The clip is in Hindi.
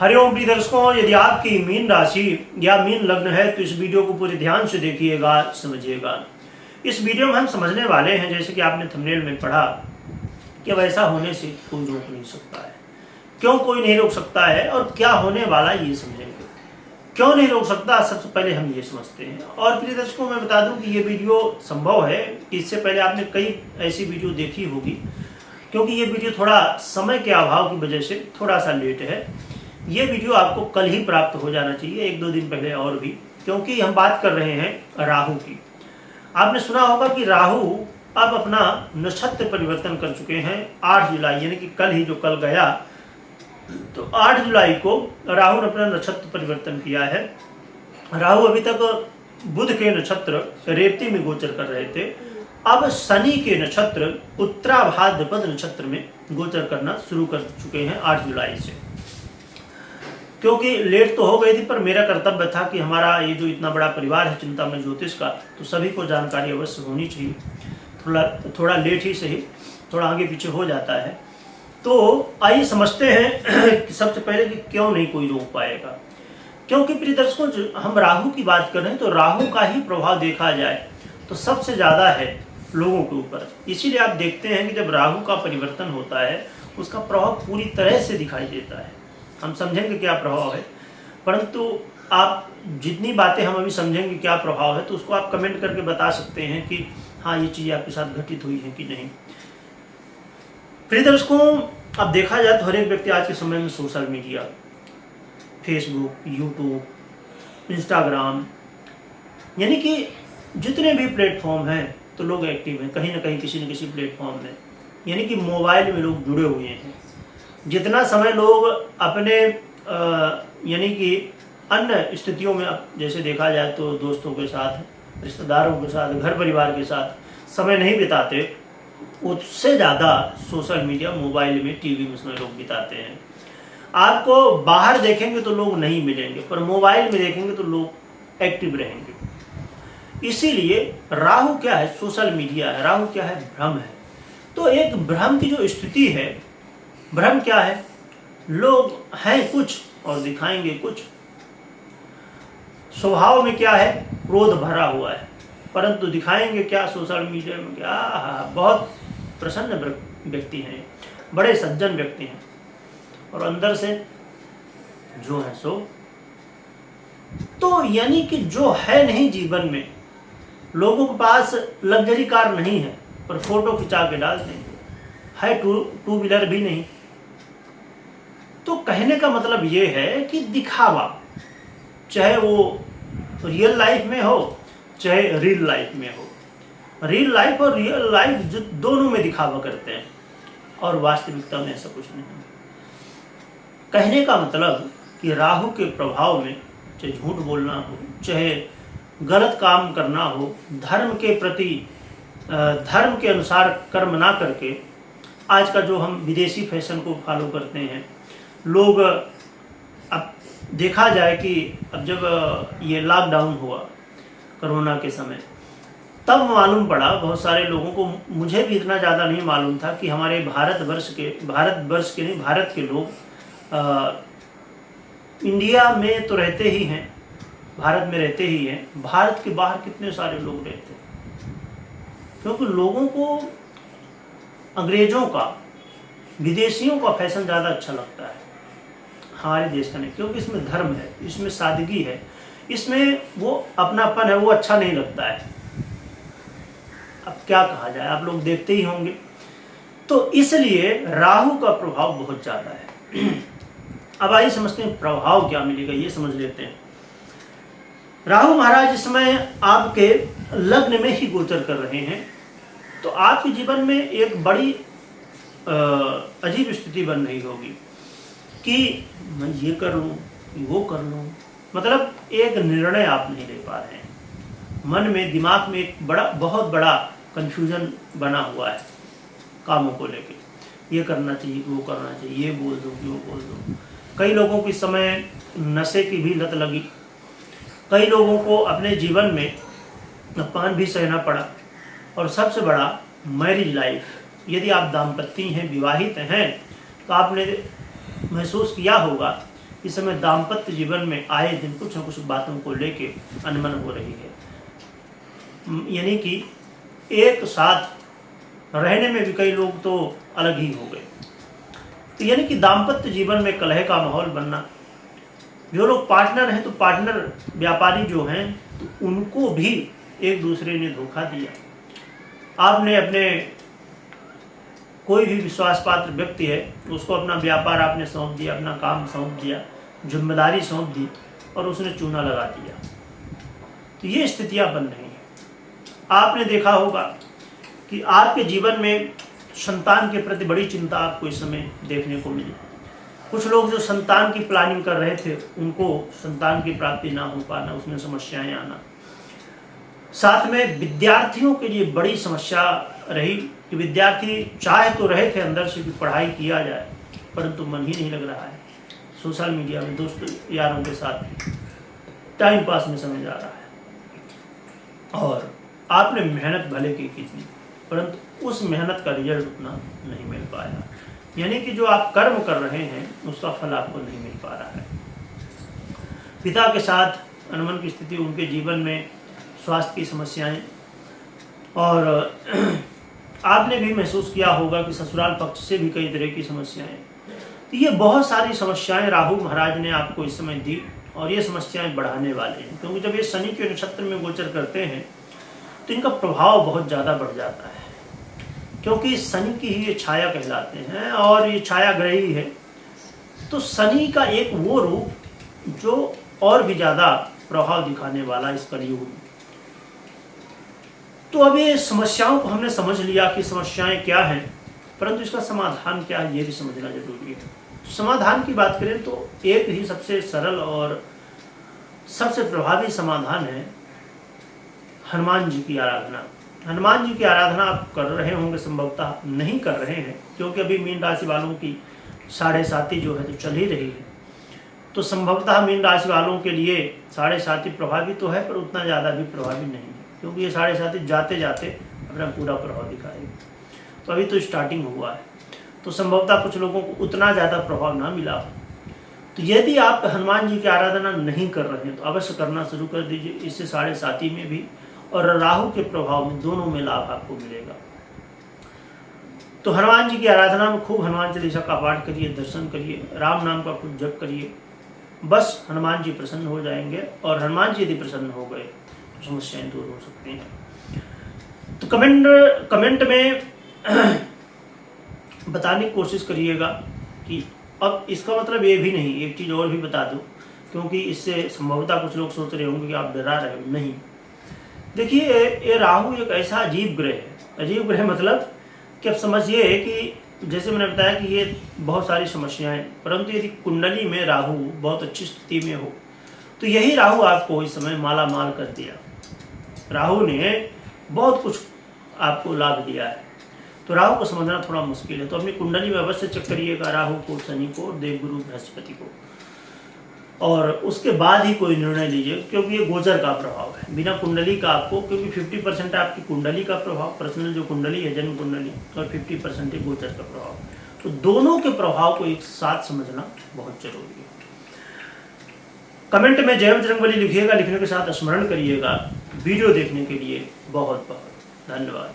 हरिओम प्रिय दर्शकों, यदि आपकी मीन राशि या मीन लग्न है तो इस वीडियो को पूरे ध्यान से देखिएगा, समझिएगा। इस वीडियो में हम समझने वाले हैं, जैसे कि आपने थंबनेल में पढ़ा, कि वैसा होने से कोई रोक नहीं सकता है। क्यों कोई नहीं रोक सकता है और क्या होने वाला ये समझेंगे। क्यों नहीं रोक सकता, सबसे पहले हम ये समझते हैं। और प्रिय दर्शकों, मैं बता दूं कि ये वीडियो संभव है कि इससे पहले आपने कई ऐसी वीडियो देखी होगी, क्योंकि ये वीडियो थोड़ा समय के अभाव की वजह से थोड़ा सा लेट है। ये वीडियो आपको कल ही प्राप्त हो जाना चाहिए, 1-2 दिन पहले और भी, क्योंकि हम बात कर रहे हैं राहु की। आपने सुना होगा कि राहु अब अपना नक्षत्र परिवर्तन कर चुके हैं 8 जुलाई, यानी कि कल ही जो कल गया, तो 8 जुलाई को राहु ने अपना नक्षत्र परिवर्तन किया है। राहु अभी तक बुध के नक्षत्र रेवती में गोचर कर रहे थे, अब शनि के नक्षत्र उत्तराभाद्रपद नक्षत्र में गोचर करना शुरू कर चुके हैं 8 जुलाई से। क्योंकि लेट तो हो गई थी, पर मेरा कर्तव्य था कि हमारा ये जो इतना बड़ा परिवार है चिंतामणि ज्योतिष का, तो सभी को जानकारी अवश्य होनी चाहिए। थोड़ा लेट ही सही, थोड़ा आगे पीछे हो जाता है। तो आइए समझते हैं कि सबसे पहले कि क्यों नहीं कोई रोक पाएगा। क्योंकि प्रिय दर्शकों, हम राहु की बात कर रहे हैं, तो राहु का ही प्रभाव देखा जाए तो सबसे ज़्यादा है लोगों के ऊपर। इसीलिए आप देखते हैं कि जब राहु का परिवर्तन होता है, उसका प्रभाव पूरी तरह से दिखाई देता है। हम समझेंगे क्या प्रभाव है, परंतु आप जितनी बातें हम अभी समझेंगे क्या प्रभाव है, तो उसको आप कमेंट करके बता सकते हैं कि हाँ, ये चीज़ आपके साथ घटित हुई है कि नहीं। प्रिय दर्शकों, अब देखा जाए तो हर एक व्यक्ति आज के समय में social media, Facebook, YouTube, Instagram, यानी कि जितने भी प्लेटफॉर्म हैं, तो लोग एक्टिव हैं कहीं ना कहीं, किसी न किसी प्लेटफॉर्म में, यानी कि मोबाइल में लोग जुड़े हुए हैं। जितना समय लोग अपने यानी कि अन्य स्थितियों में, जैसे देखा जाए तो दोस्तों के साथ, रिश्तेदारों के साथ, घर परिवार के साथ समय नहीं बिताते, उससे ज़्यादा सोशल मीडिया, मोबाइल में, टीवी में समय लोग बिताते हैं। आपको बाहर देखेंगे तो लोग नहीं मिलेंगे, पर मोबाइल में देखेंगे तो लोग एक्टिव रहेंगे। इसीलिए राहु क्या है? सोशल मीडिया है। राहु क्या है? भ्रम है। तो एक भ्रम की जो स्थिति है, भ्रम क्या है? लोग हैं कुछ और दिखाएंगे कुछ। स्वभाव में क्या है? क्रोध भरा हुआ है, परंतु दिखाएंगे क्या सोशल मीडिया में? क्या बहुत प्रसन्न व्यक्ति हैं, बड़े सज्जन व्यक्ति हैं, और अंदर से जो है सो। तो यानी कि जो है नहीं जीवन में, लोगों के पास लग्जरी कार नहीं है, पर फोटो खिंचा के डाल देंगे, है टू व्हीलर भी नहीं। तो कहने का मतलब ये है कि दिखावा, चाहे वो रियल लाइफ में हो, चाहे रियल लाइफ में हो। रियल लाइफ और रियल लाइफ दोनों में दिखावा करते हैं, और वास्तविकता में ऐसा कुछ नहीं। कहने का मतलब कि राहु के प्रभाव में चाहे झूठ बोलना हो, चाहे गलत काम करना हो, धर्म के प्रति, धर्म के अनुसार कर्म ना करके, आज का जो हम विदेशी फैशन को फॉलो करते हैं लोग। अब देखा जाए कि अब जब ये लॉकडाउन हुआ कोरोना के समय, तब मालूम पड़ा बहुत सारे लोगों को, मुझे भी इतना ज़्यादा नहीं मालूम था कि हमारे भारत के लोग इंडिया में तो रहते ही हैं, भारत में रहते ही हैं, भारत के बाहर कितने सारे लोग रहते हैं। क्योंकि लोगों को अंग्रेज़ों का, विदेशियों का फैशन ज़्यादा अच्छा लगता है, हमारे देश का नहीं। क्योंकि इसमें धर्म है, इसमें सादगी है, इसमें वो अपनापन है, वो अच्छा नहीं लगता है। अब क्या कहा जाए, आप लोग देखते ही होंगे। तो इसलिए राहु का प्रभाव बहुत ज़्यादा है। अब आइए समझते हैं प्रभाव क्या मिलेगा, ये समझ लेते हैं। राहु महाराज इस समय आपके लग्न में ही गोचर कर रहे हैं, तो आपके जीवन में एक बड़ी अजीब स्थिति बन रही होगी कि मैं ये कर लूँ, वो कर लूँ, मतलब एक निर्णय आप नहीं ले पा रहे हैं। मन में, दिमाग में एक बहुत बड़ा कंफ्यूजन बना हुआ है कामों को लेके। ये करना चाहिए, वो करना चाहिए, ये बोल दो, वो बोल दो। कई लोगों के समय नशे की भी लत लगी, कई लोगों को अपने जीवन में अपमान भी सहना पड़ा, और सबसे बड़ा मैरिज लाइफ। यदि आप दाम्पत्य हैं, विवाहित हैं, तो आपने महसूस किया होगा इस समय दाम्पत्य जीवन में आए दिन कुछ न कुछ बातों को लेके अनबन हो रही है, यानी कि एक साथ रहने में भी कई लोग तो अलग ही हो गए। तो यानी कि दाम्पत्य जीवन में कलह का माहौल बनना, जो लोग पार्टनर हैं तो पार्टनर व्यापारी जो हैं तो उनको भी एक दूसरे ने धोखा दिया। आपने अपने कोई भी विश्वास पात्र व्यक्ति है उसको अपना व्यापार आपने सौंप दिया, अपना काम सौंप दिया, जिम्मेदारी सौंप दी और उसने चूना लगा दिया। तो ये स्थितियां बन रही हैं। आपने देखा होगा कि आपके जीवन में संतान के प्रति बड़ी चिंता आपको इस समय देखने को मिली। कुछ लोग जो संतान की प्लानिंग कर रहे थे उनको संतान की प्राप्ति ना हो पाना, उसमें समस्याएं आना। साथ में विद्यार्थियों के लिए बड़ी समस्या रही कि विद्यार्थी चाहे तो रहे थे अंदर से कि पढ़ाई किया जाए, परंतु मन ही नहीं लग रहा है। सोशल मीडिया में दोस्तों यारों के साथ टाइम पास में समय जा रहा है और आपने मेहनत भले की थी, परंतु उस मेहनत का रिजल्ट उतना नहीं मिल पाया। यानी कि जो आप कर्म कर रहे हैं उसका फल आपको नहीं मिल पा रहा है। पिता के साथ अनबन की स्थिति, उनके जीवन में स्वास्थ्य की समस्याएं, और आपने भी महसूस किया होगा कि ससुराल पक्ष से भी कई तरह की समस्याएं। तो ये बहुत सारी समस्याएं राहु महाराज ने आपको इस समय दी और ये समस्याएं बढ़ाने वाले हैं, क्योंकि जब ये शनि के नक्षत्र में गोचर करते हैं तो इनका प्रभाव बहुत ज़्यादा बढ़ जाता है, क्योंकि शनि की ही ये छाया कहलाते हैं और ये छाया ग्रह ही है। तो शनि का एक वो रूप जो और भी ज़्यादा प्रभाव दिखाने वाला इस कलयुग में। तो अब ये समस्याओं को हमने समझ लिया कि समस्याएं क्या हैं, परंतु इसका समाधान क्या है ये भी समझना जरूरी है। समाधान की बात करें तो एक ही सबसे सरल और सबसे प्रभावी समाधान है हनुमान जी की आराधना। हनुमान जी की आराधना आप कर रहे होंगे, संभवतः नहीं कर रहे हैं, क्योंकि अभी मीन राशि वालों की 7.5 जो है तो चल ही रही है। तो संभवतः मीन राशि वालों के लिए 7.5 प्रभावी तो है, पर उतना ज़्यादा भी प्रभावी नहीं है, क्योंकि ये 7.5 जाते जाते अपना पूरा प्रभाव दिखाएगी। तो अभी तो स्टार्टिंग हुआ है, तो संभवतः कुछ लोगों को उतना ज़्यादा प्रभाव ना मिला हो। तो यदि आप हनुमान जी की आराधना नहीं कर रहे हैं तो अवश्य करना शुरू कर दीजिए। इससे 7.5 में भी और राहु के प्रभाव में दोनों में लाभ आपको मिलेगा। तो हनुमान जी की आराधना में खूब हनुमान चालीसा का पाठ करिए, दर्शन करिए, राम नाम का खूब जप करिए, बस हनुमान जी प्रसन्न हो जाएंगे। और हनुमान जी यदि प्रसन्न हो गए तो समस्याएं दूर हो सकती हैं। तो कमेंट में बताने की कोशिश करिएगा कि अब इसका मतलब ये भी नहीं, एक चीज़ और भी बता दूं, क्योंकि इससे संभवतः कुछ लोग सोच रहे होंगे कि आप डरा रहे हो। नहीं, देखिए ये राहु एक ऐसा अजीब ग्रह है। अजीब ग्रह मतलब कि आप समझिए कि जैसे मैंने बताया कि ये बहुत सारी समस्याएं, परंतु यदि कुंडली में राहु बहुत अच्छी स्थिति में हो तो यही राहु आपको इस समय माला माल कर दिया। राहु ने बहुत कुछ आपको लाभ दिया है, तो राहु को समझना थोड़ा मुश्किल है। तो अपनी कुंडली में अवश्य चेक करिएगा राहु को, शनि को, देवगुरु बृहस्पति को, और उसके बाद ही कोई निर्णय लीजिए, क्योंकि ये गोचर का प्रभाव है। बिना कुंडली का आपको, क्योंकि 50% आपकी कुंडली का प्रभाव, पर्सनल जो कुंडली है जन्म कुंडली, और 50% है गोचर का प्रभाव। तो दोनों के प्रभाव को एक साथ समझना बहुत जरूरी है। कमेंट में जय बजरंगबली लिखिएगा, लिखने के साथ स्मरण करिएगा। वीडियो देखने के लिए बहुत बहुत धन्यवाद।